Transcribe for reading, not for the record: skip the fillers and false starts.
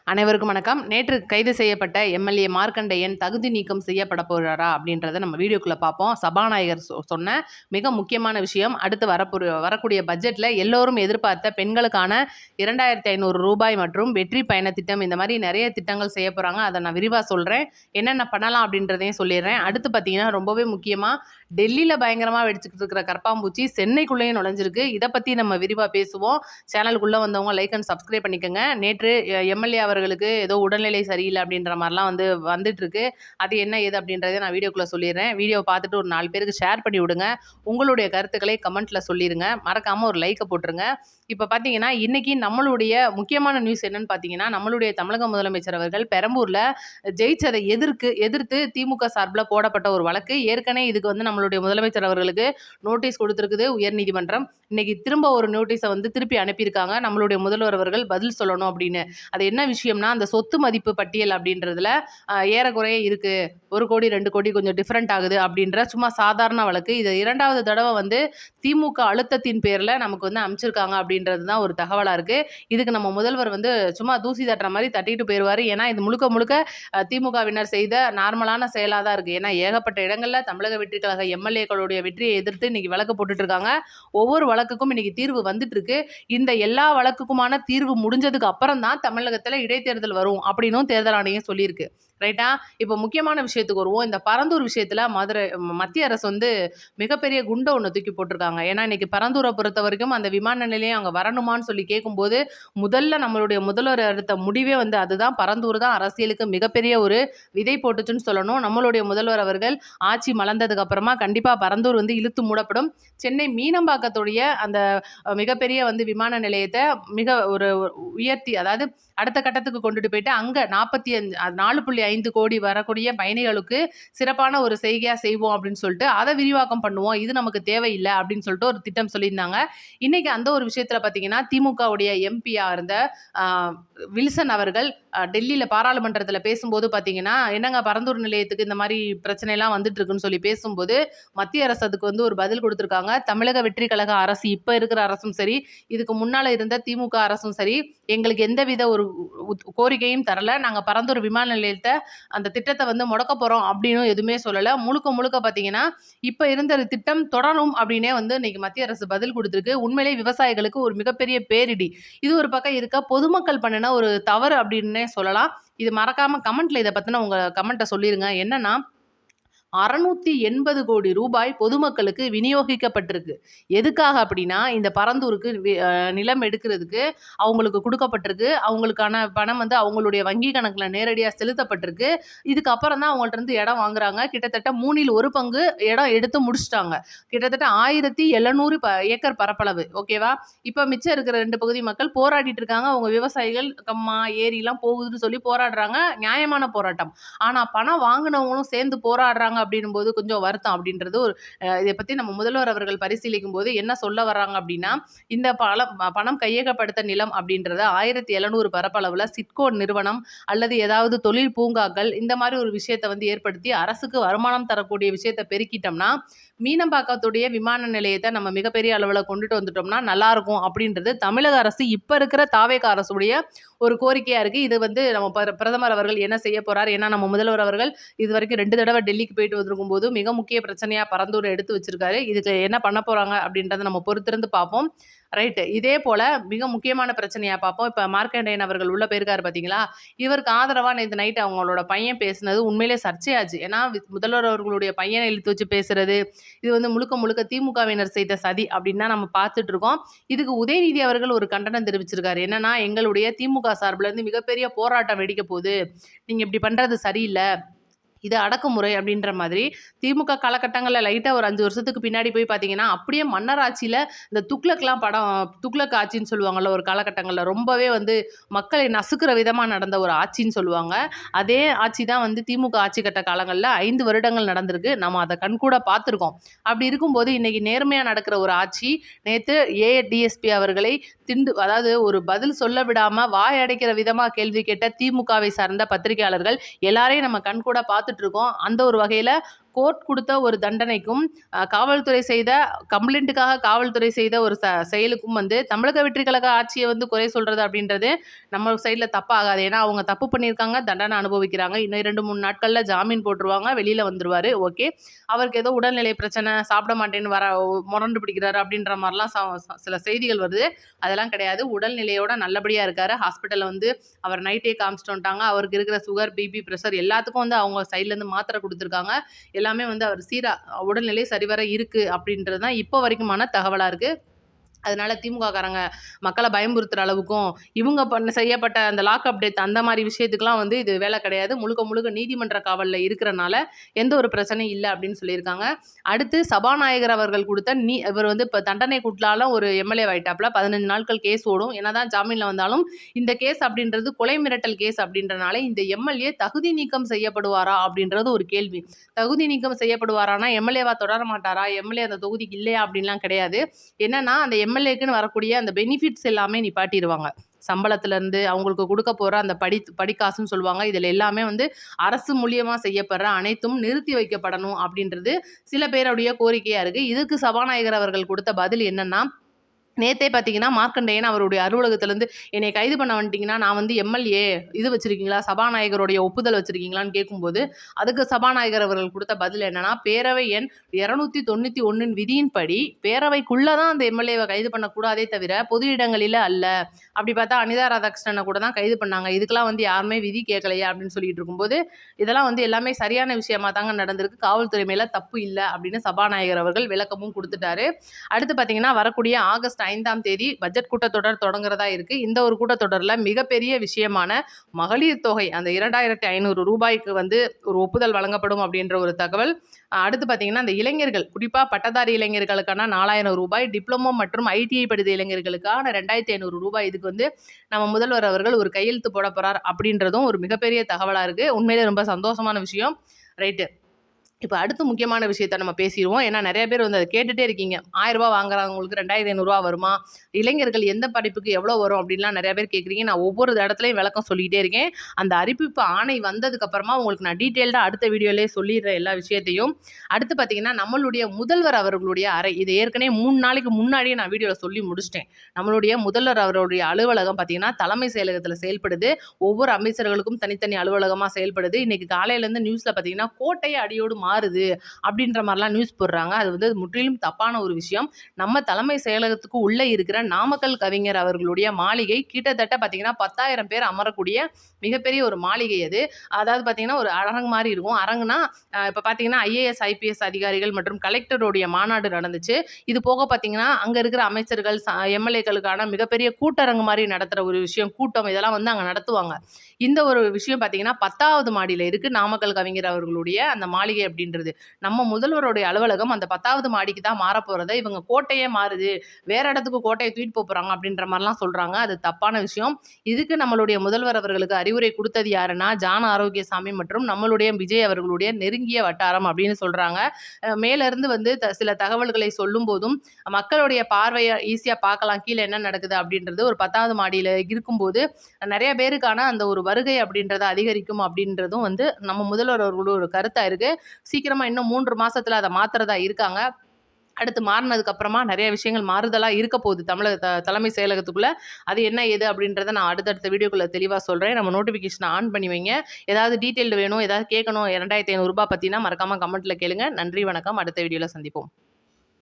அனைவருக்கும் வணக்கம். நேற்று கைது செய்யப்பட்ட எம்எல்ஏ மார்க்கண்டேயன் தகுதி நீக்கம் செய்யப்பட போகிறாரா அப்படின்றத நம்ம வீடியோக்குள்ள பார்ப்போம். சபாநாயகர் சொன்ன மிக முக்கியமான விஷயம். அடுத்து வரக்கூடிய பட்ஜெட்ல எல்லோரும் எதிர்பார்த்த பெண்களுக்கான 2500 ரூபாய் மற்றும் வெற்றி பயண திட்டம், இந்த மாதிரி நிறைய திட்டங்கள் செய்ய போறாங்க. அதை நான் விரிவாக சொல்றேன். என்னென்ன பண்ணலாம் அப்படின்றதையும் சொல்லிடுறேன். அடுத்து பார்த்தீங்கன்னா ரொம்பவே முக்கியமா டெல்லியில் பயங்கரமாக வெடிச்சுக்கிட்டு இருக்கிற கற்பாம்பூச்சி சென்னைக்குள்ளேயும் நுழைஞ்சிருக்கு. இதை பற்றி நம்ம விரிவாக பேசுவோம். சேனலுக்குள்ளே வந்தவங்க லைக் அண்ட் சப்ஸ்கிரைப் பண்ணிக்கோங்க. நேற்று எம்எல்ஏ அவர்களுக்கு ஏதோ உடல்நிலை சரியில்லை அப்படின்ற மாதிரிலாம் வந்துட்டு இருக்கு. அது என்ன ஏது அப்படின்றத நான் வீடியோக்குள்ளே சொல்லிடுறேன். வீடியோ பார்த்துட்டு ஒரு 4 பேருக்கு ஷேர் பண்ணி விடுங்க. உங்களுடைய கருத்துக்களை கமெண்ட்ல சொல்லிடுங்க. மறக்காமல் ஒரு லைக்கை போட்டுருங்க. இப்போ பார்த்தீங்கன்னா இன்னைக்கு நம்மளுடைய முக்கியமான நியூஸ் என்னன்னு பார்த்தீங்கன்னா, நம்மளுடைய தமிழக முதலமைச்சர் அவர்கள் பெரம்பூரில் ஜெயிச்சதை எதிர்த்து திமுக சார்பில் போடப்பட்ட ஒரு வழக்கு. ஏற்கனவே இதுக்கு நம்மளுடைய முதலமைச்சர் அவர்களுக்கு நோட்டீஸ் கொடுத்துருக்குது உயர்நீதிமன்றம். இன்னைக்கு திரும்ப ஒரு நோட்டீஸை திருப்பி அனுப்பியிருக்காங்க. நம்மளுடைய முதல்வர் அவர்கள் பதில் சொல்லணும் அப்படின்னு. அது என்ன விஷயம்னா, அந்த சொத்து மதிப்பு பட்டியல் அப்படின்றதுல ஏறக்குறைய இருக்கு, 1 கோடி 2 கோடி கொஞ்சம் டிஃப்ரெண்ட் ஆகுது அப்படின்ற சும்மா சாதாரண வழக்கு. இது 2வது தடவை திமுக அழுத்தத்தின் பேரில் நமக்கு அமைச்சிருக்காங்க அப்படின்றது தான் ஒரு தகவலாக இருக்கு. இதுக்கு நம்ம முதல்வர் சும்மா தூசி தட்டுற மாதிரி தட்டிட்டு போயிடுவார். ஏன்னா இது முழுக்க திமுகவினர் செய்த நார்மலான செயலாக தான் இருக்கு. ஏன்னா ஏகப்பட்ட இடங்கள்ல தமிழக வெற்றி கழக எம்எல்ஏக்களுடைய வெற்றியை எதிர்த்து இன்னைக்கு வழக்கு போட்டுட்டு இருக்காங்க. ஒவ்வொரு வழக்குக்கும் இன்னைக்கு தீர்வு வந்துட்டு இருக்கு. இந்த எல்லா வழக்குக்குமான தீர்வு முடிஞ்சதுக்கு அப்புறம் தான் தமிழகத்தில் இடைத்தேர்தல் வரும் அப்படின்னும் தேர்தல் ஆணையம் சொல்லியிருக்கு. ரைட்டா? இப்போ முக்கியமான விஷயத்துக்கு வருவோம். இந்த பரந்தூர் விஷயத்தில் மத்திய அரசு மிகப்பெரிய குண்டை ஒன்று தூக்கி போட்டிருக்காங்க. ஏன்னா இன்னைக்கு பரந்தூரை பொறுத்த வரைக்கும் அந்த விமான நிலையம் அங்கே வரணுமான்னு சொல்லி கேட்கும்போது முதல்ல நம்மளுடைய முதல்வர் எடுத்த முடிவே அதுதான். பரந்தூர் தான் அரசியலுக்கு மிகப்பெரிய ஒரு விதை போட்டுச்சுன்னு சொல்லணும். நம்மளுடைய முதல்வர் அவர்கள் ஆட்சி மலர்ந்ததுக்கு அப்புறமா கண்டிப்பாக பரந்தூர் இழுத்து மூடப்படும். சென்னை மீனம்பாக்கத்துடைய அந்த மிகப்பெரிய விமான நிலையத்தை மிக ஒரு உயர்த்தி, அதாவது அடுத்த கட்டத்துக்கு கொண்டுட்டு போயிட்டு அங்கே 4.5 கோடி வரக்கூடிய பயணிகளுக்கு சிறப்பான ஒரு செய்கையாக செய்வோம் அப்படின்னு சொல்லிட்டு அதை விரிவாக்கம் பண்ணுவோம். இது நமக்கு தேவையில்லை அப்படின்னு சொல்லிட்டு ஒரு திட்டம் சொல்லியிருந்தாங்க. இன்னைக்கு அந்த ஒரு விஷயத்தில் பார்த்தீங்கன்னா திமுகவுடைய எம்பியாக இருந்த வில்சன் அவர்கள் டெல்லியில் பாராளுமன்றத்தில் பேசும்போது பார்த்தீங்கன்னா, என்னங்க பரந்தூர் நிலையத்துக்கு இந்த மாதிரி பிரச்சனைலாம் வந்துட்டு இருக்குன்னு சொல்லி பேசும்போது மத்திய அரசு அதுக்கு ஒரு பதில் கொடுத்துருக்காங்க. தமிழக வெற்றி கழக அரசு, இப்போ இருக்கிற அரசும் சரி, இதுக்கு முன்னால் இருந்த திமுக அரசும் சரி, எங்களுக்கு எந்தவித ஒரு கோரிக்கையும் தரல. நாங்கள் பரந்தூர் விமான நிலையத்தை அந்த திட்டத்தை முடக்க போகிறோம் அப்படின்னு எதுவுமே சொல்லலை. முழுக்க பார்த்தீங்கன்னா இப்போ இருந்த திட்டம் தொடரும் அப்படின்னே இன்னைக்கு மத்திய அரசு பதில் கொடுத்துருக்கு. உண்மையிலே விவசாயிகளுக்கு ஒரு மிகப்பெரிய பேரிடி. இது ஒரு பக்கம் இருக்க, பொதுமக்கள் பண்ணின ஒரு தவறு அப்படின்னே சொல்லலாம். இது மறக்காம கமெண்ட்ல இதை பற்றின உங்கள் கமெண்ட்டை சொல்லிடுங்க. என்னன்னா 680 கோடி ரூபாய் பொதுமக்களுக்கு விநியோகிக்கப்பட்டிருக்கு. எதுக்காக அப்படின்னா, இந்த பரந்தூருக்கு நிலம் எடுக்கிறதுக்கு அவங்களுக்கு கொடுக்கப்பட்டிருக்கு. அவங்களுக்கான பணம் அவங்களுடைய வங்கி கணக்கில் நேரடியாக செலுத்தப்பட்டிருக்கு. இதுக்கப்புறம் தான் அவங்கள்ட்ட இருந்து இடம் வாங்குறாங்க. கிட்டத்தட்ட 3ல் 1 பங்கு இடம் எடுத்து முடிச்சிட்டாங்க. கிட்டத்தட்ட 1700 ஏக்கர் பரப்பளவு. ஓகேவா? இப்போ மிச்சம் இருக்கிற 2 பகுதி மக்கள் போராடிட்டு இருக்காங்க. அவங்க விவசாயிகள் கம்மா ஏரிலாம் போகுதுன்னு சொல்லி போராடுறாங்க. நியாயமான போராட்டம். ஆனால் பணம் வாங்கினவங்களும் சேர்ந்து போராடுறாங்க அப்படின்னும்போது கொஞ்சம் வருத்தம் அப்படின்றது ஒரு இதை பற்றி நம்ம முதல்வர் அவர்கள் பரிசீலிக்கும் போது என்ன சொல்ல வர்றாங்க அப்படின்னா, இந்த பணம் கையகப்படுத்த நிலம் அப்படின்றத 1700 பரப்பளவில் சிட்கோ நிறுவனம் அல்லது ஏதாவது தொழில் பூங்காக்கள் இந்த மாதிரி ஒரு விஷயத்தை ஏற்படுத்தி அரசுக்கு வருமானம் தரக்கூடிய விஷயத்தை பெருக்கிட்டோம்னா, மீனம்பாக்கத்துடைய விமான நிலையத்தை நம்ம மிகப்பெரிய அளவில் கொண்டுட்டு வந்துட்டோம்னா நல்லா இருக்கும் அப்படின்றது தமிழக அரசு இப்போ இருக்கிற தாவேகா அரசுடைய ஒரு கோரிக்கையாக இருக்குது. இது நம்ம பிரதமர் அவர்கள் என்ன செய்ய போகிறார்? ஏன்னா நம்ம முதல்வர் அவர்கள் இது வரைக்கும் 2 தடவை டெல்லிக்கு போயிட்டு வந்திருக்கும் போது மிக முக்கிய பிரச்சனையாக பரந்தூரை எடுத்து வச்சிருக்காரு. இதுக்கு என்ன பண்ண போகிறாங்க அப்படின்றத நம்ம பொறுத்திருந்து பார்ப்போம். ரைட்டு. இதே போல் மிக முக்கியமான பிரச்சனையாக பார்ப்போம். இப்போ மார்க்கண்டேயன் அவர்கள் உள்ள போயிருக்காரு பார்த்தீங்களா? இவருக்கு ஆதரவாக நேற்று நைட்டு அவங்களோட பையன் பேசுனது உண்மையிலே சர்ச்சையாச்சு. ஏன்னா முதல்வர் அவர்களுடைய பையனை இழுத்து வச்சு பேசுறது, இது முழுக்க திமுகவினர் செய்த சதி அப்படின்னு தான் நம்ம பார்த்துட்டு இருக்கோம். இதுக்கு உதயநிதி அவர்கள் ஒரு கண்டனம் தெரிவிச்சிருக்காரு. என்னன்னா, எங்களுடைய திமுக சார்பில் இருந்து மிகப்பெரிய போராட்டம் வெடிக்க போகுது, நீங்கள் இப்படி பண்ணுறது சரியில்லை, இது அடக்குமுறை அப்படின்ற மாதிரி. திமுக காலகட்டங்களில் லைட்டாக ஒரு 5 வருஷத்துக்கு பின்னாடி போய் பார்த்தீங்கன்னா, அப்படியே மன்னர் ஆட்சியில் இந்த துக்ளக்லாம் படம், துக்ளக் ஆட்சின்னு சொல்லுவாங்கள்ல, ஒரு காலகட்டங்களில் ரொம்பவே மக்களை நசுக்கிற விதமாக நடந்த ஒரு ஆட்சின்னு சொல்லுவாங்க. அதே ஆட்சி தான் திமுக ஆட்சி கட்ட காலங்களில் 5 வருடங்கள் நடந்திருக்கு. நம்ம அதை கண்கூட பார்த்துருக்கோம். அப்படி இருக்கும்போது இன்றைக்கி நேர்மையாக நடக்கிற ஒரு ஆட்சி, நேற்று ஏடிஎஸ்பி அவர்களை அதாவது ஒரு பதில் சொல்ல விடாமல் வாய் அடைக்கிற விதமாக கேள்வி கேட்ட திமுகவை சார்ந்த பத்திரிகையாளர்கள் எல்லாரையும் நம்ம கண்கூட பார்த்துட்டு இருக்கோம். அந்த ஒரு வகையில் கோர்ட் கொடுத்த ஒரு தண்டனைக்கும் காவல்துறை செய்த கம்ப்ளைண்ட்டுக்காக காவல்துறை செய்த ஒரு செயலுக்கும் வந்து தமிழக வெற்றி கழக ஆட்சியை வந்து குறை சொல்றது அப்படின்றது நம்ம சைடில் தப்பாகாது. ஏன்னா அவங்க தப்பு பண்ணியிருக்காங்க, தண்டனை அனுபவிக்கிறாங்க. இன்னும் 2-3 நாட்களில் ஜாமீன் போட்டுருவாங்க, வெளியில் வந்துருவார். ஓகே, அவருக்கு ஏதோ உடல்நிலை பிரச்சனை, சாப்பிட மாட்டேன்னு முரண்டு பிடிக்கிறாரு அப்படின்ற மாதிரிலாம் சில செய்திகள் வருது. அதெல்லாம் கிடையாது. உடல்நிலையோட நல்லபடியாக இருக்காரு. ஹாஸ்பிட்டலில் வந்து அவர் நைட்டே காமிச்சிட்டு வந்துட்டாங்க. அவருக்கு இருக்கிற சுகர், பிபி, ப்ரெஷர் எல்லாத்துக்கும் வந்து அவங்க சைட்லேருந்து மாத்திரை கொடுத்துருக்காங்க. எல்லாமே வந்து அவர் உடல்நிலை சரிவர இருக்குது அப்படின்றது தான் இப்போ வரைக்குமான தகவலாக இருக்குது. அதனால திமுககாரங்க மக்களை பயமுறுத்துற அளவுக்கும் இவங்க செய்யப்பட்ட அந்த லாக்அப் டெத் அந்த மாதிரி விஷயத்துக்குலாம் வந்து இது வேலை கிடையாது. முழுக்க முழுக்க நீதிமன்ற காவலில் இருக்கிறனால எந்த ஒரு பிரச்சனையும் இல்லை அப்படின்னு சொல்லியிருக்காங்க. அடுத்து சபாநாயகர் அவர்கள் கொடுத்த இவர் வந்து இப்போ தண்டனை கூட்டலால ஒரு எம்எல்ஏ ஆயிட்டாப்ல. 15 நாட்கள் கேஸ் ஓடும். என்னதான் ஜாமீனில் வந்தாலும் இந்த கேஸ் அப்படின்றது கொலை மிரட்டல் கேஸ் அப்படின்றனால இந்த எம்எல்ஏ தகுதி நீக்கம் செய்யப்படுவாரா அப்படின்றது ஒரு கேள்வி. தகுதி நீக்கம் செய்யப்படுவாரானா எம்எல்ஏவா தொடர மாட்டாரா, எம்எல்ஏ அந்த தொகுதிக்கு இல்லையா அப்படின்லாம் கிடையாது. என்னன்னா அந்த எம்எல்ஏக்குன்னு வரக்கூடிய அந்த பெனிஃபிட்ஸ் எல்லாமே நிப்பாட்டிடுவாங்க. சம்பளத்திலேருந்து அவங்களுக்கு கொடுக்க போகிற அந்த படிக்காசுன்னு சொல்லுவாங்க. இதில் எல்லாமே வந்து அரசு மூலியமாக செய்யப்படுற அனைத்தும் நிறுத்தி வைக்கப்படணும் அப்படின்றது சில பேருடைய கோரிக்கையாக இருக்குது. இதுக்கு சபாநாயகர் அவர்கள் கொடுத்த பதில் என்னன்னா, நேற்றே பார்த்தீங்கன்னா மார்க்கண்டேயன் அவருடைய அலுவலகத்திலேருந்து என்னை கைது பண்ண வந்துட்டிங்கன்னா நான் வந்து எம்எல்ஏ இது வச்சுருக்கீங்களா, சபாநாயகருடைய ஒப்புதல் வச்சுருக்கீங்களான்னு கேட்கும்போது அதுக்கு சபாநாயகர் அவர்கள் கொடுத்த பதில் என்னன்னா, பேரவை எண் 291 விதியின்படி பேரவைக்குள்ளே தான் அந்த எம்எல்ஏவை கைது பண்ணக்கூடாதே தவிர பொது இடங்களில் அல்ல. அப்படி பார்த்தா அனிதா ராதாகிருஷ்ணனை கூட தான் கைது பண்ணாங்க. இதுக்கெல்லாம் வந்து யாருமே விதி கேட்கலையா அப்படின்னு சொல்லிட்டு இருக்கும்போது இதெல்லாம் வந்து எல்லாமே சரியான விஷயமா தாங்க நடந்திருக்கு. காவல்துறை மேலே தப்பு இல்லை அப்படின்னு சபாநாயகர் அவர்கள் விளக்கமும் கொடுத்துட்டாரு. அடுத்து பார்த்தீங்கன்னா வரக்கூடிய ஆகஸ்ட் 5ஆம் தேதி பட்ஜெட் கூட்டத்தொடர் தொடங்குறதா இருக்கு. இந்த ஒரு கூட்டத்தொடரில் மிகப்பெரிய விஷயமான மகளிர் தொகை அந்த 2500 ரூபாய்க்கு வந்து ஒரு ஒப்புதல் வழங்கப்படும் அப்படின்ற ஒரு தகவல். அடுத்து பார்த்தீங்கன்னா அந்த இளைஞர்கள், குறிப்பாக பட்டதாரி இளைஞர்களுக்கான 4000 ரூபாய், டிப்ளமோ மற்றும் ஐடிஐ படித்த இளைஞர்களுக்கான 2500 ரூபாய், இதுக்கு வந்து நம்ம முதல்வர் அவர்கள் ஒரு கையெழுத்து போட போறார் அப்படின்றதும் ஒரு மிகப்பெரிய தகவலாக இருக்குது. உண்மையிலே ரொம்ப சந்தோஷமான விஷயம். ரைட்டு, இப்போ அடுத்து முக்கியமான விஷயத்த நம்ம பேசிடுவோம். ஏன்னா நிறைய பேர் வந்து அதை கேட்டுகிட்டே இருக்கீங்க. 1000 ரூபா வாங்குறவங்களுக்கு 2500 வருமா, இளைஞர்கள் எந்த படிப்புக்கு எவ்வளோ வரும் அப்படின்லாம் நிறைய பேர் கேட்குறீங்க. நான் ஒவ்வொரு இடத்துலையும் விளக்கம் சொல்லிக்கிட்டே இருக்கேன். அந்த அறிவிப்பு ஆணை வந்ததுக்கப்புறமா உங்களுக்கு நான் டீட்டெயில்டாக அடுத்த வீடியோலேயே சொல்லிடுறேன் எல்லா விஷயத்தையும். அடுத்து பார்த்தீங்கன்னா நம்மளுடைய முதல்வர் அவர்களுடைய அறை, இது ஏற்கனவே 3 நாளைக்கு முன்னாடியே நான் வீடியோவில் சொல்லி முடிச்சிட்டேன். நம்மளுடைய முதல்வர் அவருடைய அலுவலகம் பார்த்தீங்கன்னா தலைமை செயலகத்தில் செயல்படுது. ஒவ்வொரு அமைச்சர்களுக்கும் தனித்தனி அலுவலகமாக செயல்படுது. இன்றைக்கி காலையிலேருந்து நியூஸில் பார்த்தீங்கன்னா கோட்டையை அடியோடு மாறுது அப்படின்ற மாதிரிலாம் நியூஸ் போடுறாங்க. அது வந்து முற்றிலும் தப்பான ஒரு விஷயம். நம்ம தலைமை செயலகத்துக்கு உள்ளே இருக்கிற நாமக்கல் கவிஞர் அவர்களுடைய மாளிகை கிட்டத்தட்ட பார்த்தீங்கன்னா 10,000 பேர் அமரக்கூடிய மிகப்பெரிய ஒரு மாளிகை அது. அதாவது பார்த்தீங்கன்னா ஒரு அரங்கு மாதிரி இருக்கும். அரங்குனா இப்போ பார்த்தீங்கன்னா ஐஏஎஸ் ஐபிஎஸ் அதிகாரிகள் மற்றும் கலெக்டருடைய மாநாடு நடந்துச்சு. இது போக பார்த்தீங்கன்னா அங்கே இருக்கிற அமைச்சர்கள் எம்எல்ஏக்களுக்கான மிகப்பெரிய கூட்டரங்கு மாதிரி நடத்துகிற ஒரு விஷயம், கூட்டம், இதெல்லாம் வந்து அங்கே நடத்துவாங்க. இந்த ஒரு விஷயம் பார்த்தீங்கன்னா 10வது மாடியில் இருக்குது நாமக்கல் கவிஞர் அவர்களுடைய அந்த மாளிகை அப்படின்றது. நம்ம முதல்வருடைய அலுவலகம் அந்த 10வது மாடிக்கு தான் மாறப்போகிறத இவங்க கோட்டையே மாறுது, வேற இடத்துக்கு கோட்டையை தூக்கிட்டு போகிறாங்க அப்படின்ற மாதிரிலாம் சொல்கிறாங்க. அது தப்பான விஷயம். இதுக்கு நம்மளுடைய முதல்வர் அவர்களுக்கு அறிவுரை கொடுத்தது யாருன்னா ஜான் ஆரோக்கியசாமி மற்றும் நம்மளுடைய விஜய் அவர்களுடைய நெருங்கிய வட்டாரம் அப்படின்னு சொல்கிறாங்க. மேலேருந்து வந்து சில தகவல்களை சொல்லும் போதும் மக்களுடைய பார்வையை ஈஸியாக பார்க்கலாம் கீழே என்ன நடக்குது அப்படின்றது. ஒரு 10வது மாடியில் இருக்கும்போது நிறைய பேருக்கான அந்த ஒரு வருகை அப்படின்றத அதிகரிக்கும் அப்படின்றதும் வந்து நம்ம முதல்வர் அவர்களோட ஒரு கருத்தாக இருக்குது. சீக்கிரமாக இன்னும் 3 மாதத்தில் அதை மாற்றுறதா இருக்காங்க. அடுத்து மாறினதுக்கு அப்புறமா நிறைய விஷயங்கள் மாறுதலாக இருக்க போகுது தமிழக தலைமை செயலகத்துக்குள்ளே. அது என்ன ஏது அப்படின்றத நான் அடுத்தடுத்த வீடியோக்குள்ளே தெளிவாக சொல்கிறேன். நம்ம நோட்டிஃபிகேஷனை ஆன் பண்ணி வைங்க. ஏதாவது டீட்டெயில் வேணும், ஏதாவது கேட்கணும் 2500 ரூபாய் பற்றினா மறக்காமல் கமெண்ட்டில் கேளுங்க. நன்றி, வணக்கம். அடுத்த வீடியோவில் சந்திப்போம்.